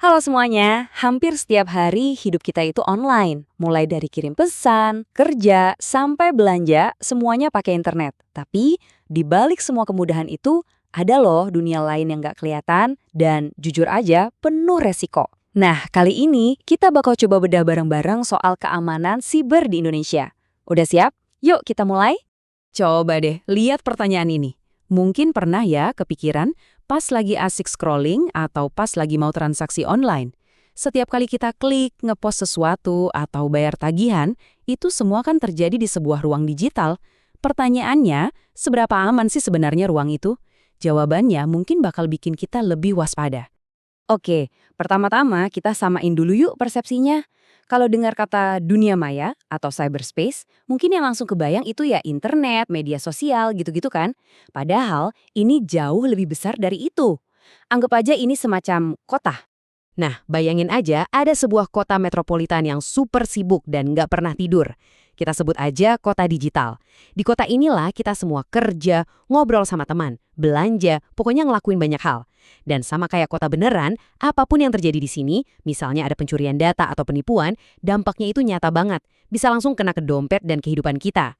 Halo semuanya, hampir setiap hari hidup kita itu online. Mulai dari kirim pesan, kerja, sampai belanja, semuanya pakai internet. Tapi, di balik semua kemudahan itu, ada loh dunia lain yang nggak kelihatan dan jujur aja penuh resiko. Nah, kali ini kita bakal coba bedah bareng-bareng soal keamanan siber di Indonesia. Udah siap? Yuk kita mulai. Coba deh, lihat pertanyaan ini. Mungkin pernah ya kepikiran pas lagi asik scrolling atau pas lagi mau transaksi online. Setiap kali kita klik, ngepost sesuatu, atau bayar tagihan, itu semua kan terjadi di sebuah ruang digital. Pertanyaannya, seberapa aman sih sebenarnya ruang itu? Jawabannya mungkin bakal bikin kita lebih waspada. Oke, pertama-tama kita samain dulu yuk persepsinya. Kalau dengar kata dunia maya atau cyberspace, mungkin yang langsung kebayang itu ya internet, media sosial, gitu-gitu kan. Padahal ini jauh lebih besar dari itu. Anggap aja ini semacam kota. Nah, bayangin aja ada sebuah kota metropolitan yang super sibuk dan nggak pernah tidur. Kita sebut aja kota digital. Di kota inilah kita semua kerja, ngobrol sama teman, belanja, pokoknya ngelakuin banyak hal. Dan sama kayak kota beneran, apapun yang terjadi di sini, misalnya ada pencurian data atau penipuan, dampaknya itu nyata banget. Bisa langsung kena ke dompet dan kehidupan kita.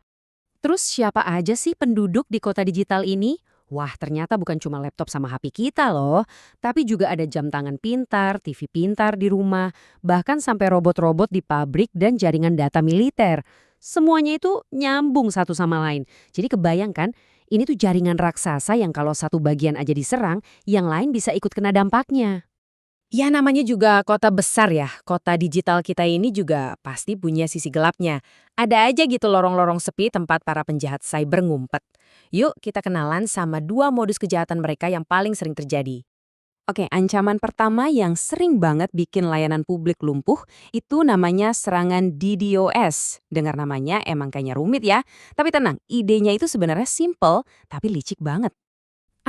Terus siapa aja sih penduduk di kota digital ini? Wah, ternyata bukan cuma laptop sama HP kita loh, tapi juga ada jam tangan pintar, TV pintar di rumah, bahkan sampai robot-robot di pabrik dan jaringan data militer. Semuanya itu nyambung satu sama lain. Jadi kebayangkan, ini tuh jaringan raksasa yang kalau satu bagian aja diserang, yang lain bisa ikut kena dampaknya. Ya namanya juga kota besar ya, kota digital kita ini juga pasti punya sisi gelapnya. Ada aja gitu lorong-lorong sepi tempat para penjahat cyber ngumpet. Yuk kita kenalan sama dua modus kejahatan mereka yang paling sering terjadi. Oke, ancaman pertama yang sering banget bikin layanan publik lumpuh itu namanya serangan DDoS. Dengar namanya emang kayaknya rumit ya. Tapi tenang, idenya itu sebenarnya simple tapi licik banget.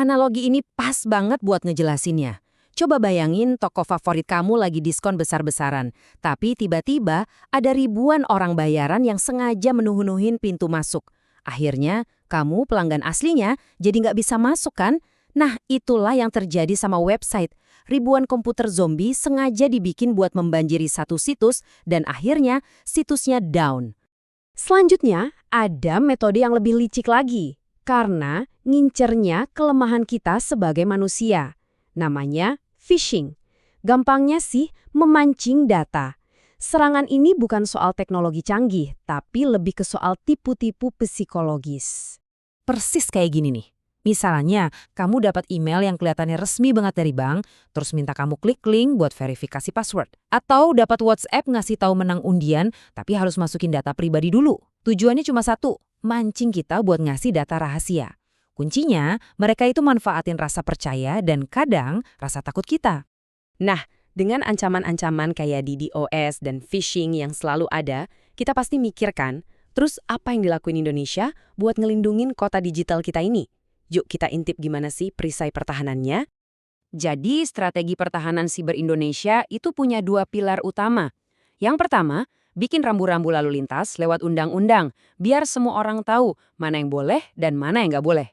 Analogi ini pas banget buat ngejelasinnya. Coba bayangin toko favorit kamu lagi diskon besar-besaran, tapi tiba-tiba ada ribuan orang bayaran yang sengaja menuh-nuhin pintu masuk. Akhirnya, kamu pelanggan aslinya jadi nggak bisa masuk kan? Nah, itulah yang terjadi sama website. Ribuan komputer zombie sengaja dibikin buat membanjiri satu situs dan akhirnya situsnya down. Selanjutnya, ada metode yang lebih licik lagi. Karena ngincernya kelemahan kita sebagai manusia. Namanya phishing. Gampangnya sih memancing data. Serangan ini bukan soal teknologi canggih, tapi lebih ke soal tipu-tipu psikologis. Persis kayak gini nih. Misalnya, kamu dapat email yang kelihatannya resmi banget dari bank, terus minta kamu klik link buat verifikasi password. Atau dapat WhatsApp ngasih tahu menang undian, tapi harus masukin data pribadi dulu. Tujuannya cuma satu, mancing kita buat ngasih data rahasia. Kuncinya, mereka itu manfaatin rasa percaya dan kadang rasa takut kita. Nah, dengan ancaman-ancaman kayak DDoS dan phishing yang selalu ada, kita pasti mikirkan, terus apa yang dilakuin Indonesia buat ngelindungin kota digital kita ini? Yuk kita intip gimana sih perisai pertahanannya. Jadi strategi pertahanan siber Indonesia itu punya dua pilar utama. Yang pertama, bikin rambu-rambu lalu lintas lewat undang-undang, biar semua orang tahu mana yang boleh dan mana yang nggak boleh.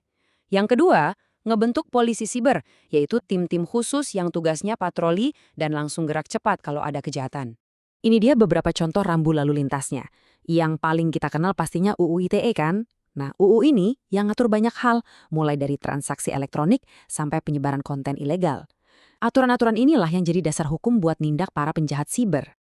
Yang kedua, ngebentuk polisi siber, yaitu tim-tim khusus yang tugasnya patroli dan langsung gerak cepat kalau ada kejahatan. Ini dia beberapa contoh rambu lalu lintasnya. Yang paling kita kenal pastinya UU ITE kan? Nah, UU ini yang ngatur banyak hal, mulai dari transaksi elektronik sampai penyebaran konten ilegal. Aturan-aturan inilah yang jadi dasar hukum buat nindak para penjahat siber.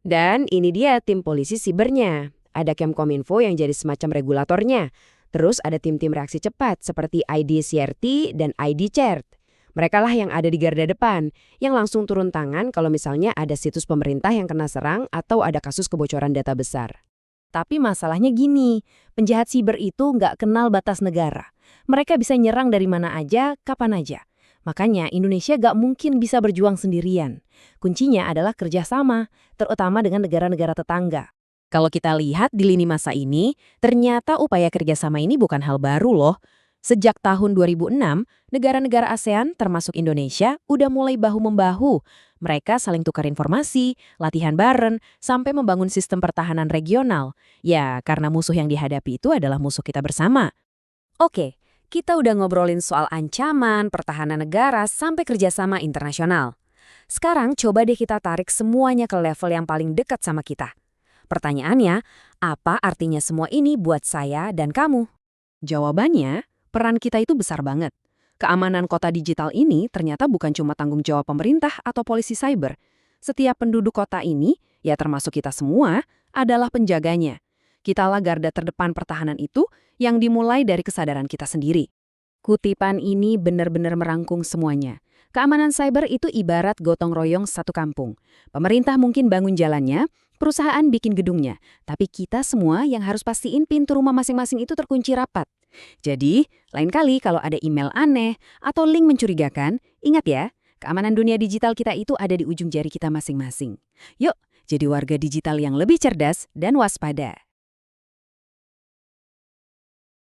Dan ini dia tim polisi sibernya. Ada Kemkominfo yang jadi semacam regulatornya. Terus ada tim-tim reaksi cepat seperti ID CRT dan ID CERT. Mereka lah yang ada di garda depan, yang langsung turun tangan kalau misalnya ada situs pemerintah yang kena serang atau ada kasus kebocoran data besar. Tapi masalahnya gini, penjahat siber itu nggak kenal batas negara. Mereka bisa nyerang dari mana aja, kapan aja. Makanya Indonesia nggak mungkin bisa berjuang sendirian. Kuncinya adalah kerjasama, terutama dengan negara-negara tetangga. Kalau kita lihat di lini masa ini, ternyata upaya kerjasama ini bukan hal baru loh. Sejak tahun 2006, negara-negara ASEAN termasuk Indonesia udah mulai bahu-membahu. Mereka saling tukar informasi, latihan bareng, sampai membangun sistem pertahanan regional. Ya, karena musuh yang dihadapi itu adalah musuh kita bersama. Oke, kita udah ngobrolin soal ancaman, pertahanan negara, sampai kerjasama internasional. Sekarang coba deh kita tarik semuanya ke level yang paling dekat sama kita. Pertanyaannya, apa artinya semua ini buat saya dan kamu? Jawabannya, peran kita itu besar banget. Keamanan kota digital ini ternyata bukan cuma tanggung jawab pemerintah atau polisi cyber. Setiap penduduk kota ini, ya termasuk kita semua, adalah penjaganya. Kitalah garda terdepan pertahanan itu yang dimulai dari kesadaran kita sendiri. Kutipan ini benar-benar merangkum semuanya. Keamanan cyber itu ibarat gotong royong satu kampung. Pemerintah mungkin bangun jalannya, perusahaan bikin gedungnya, tapi kita semua yang harus pastiin pintu rumah masing-masing itu terkunci rapat. Jadi, lain kali kalau ada email aneh atau link mencurigakan, ingat ya, keamanan dunia digital kita itu ada di ujung jari kita masing-masing. Yuk, jadi warga digital yang lebih cerdas dan waspada.